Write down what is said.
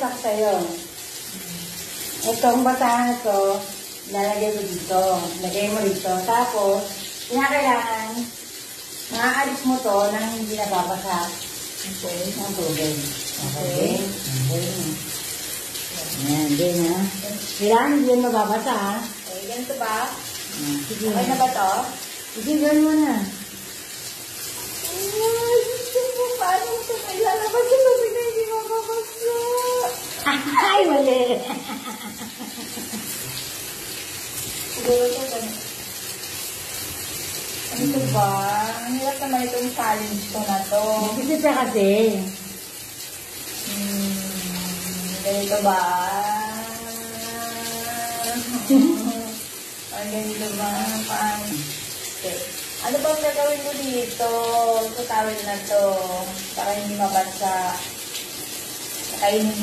babagsak sa'yo. Itong basahan na to, lalagay mo dito. Lagay mo dito. Tapos, kinakailangan, maaalis mo to nang hindi nababasa. Okay. Ng tubig. Okay. Okay. Ayan, din ha. Kailangan hindi yun mababasa ha. Okay, ganito ba? Sige. Okay na ba to? Sige, gawin mo na. Ay, gusto mo, paano ito may lalabas yung tubig na hindi mababasa? Ay, mali. Siguro ito ganito. Ano ito ba? Ang hirap naman itong challenge ko na to. Kasi siya kasi. Ganito ba? Ay, ganito ba? Paano? Okay. Ano bang gagawin mo dito? Sa towel na to. Para hindi mabasa. Kainin mo.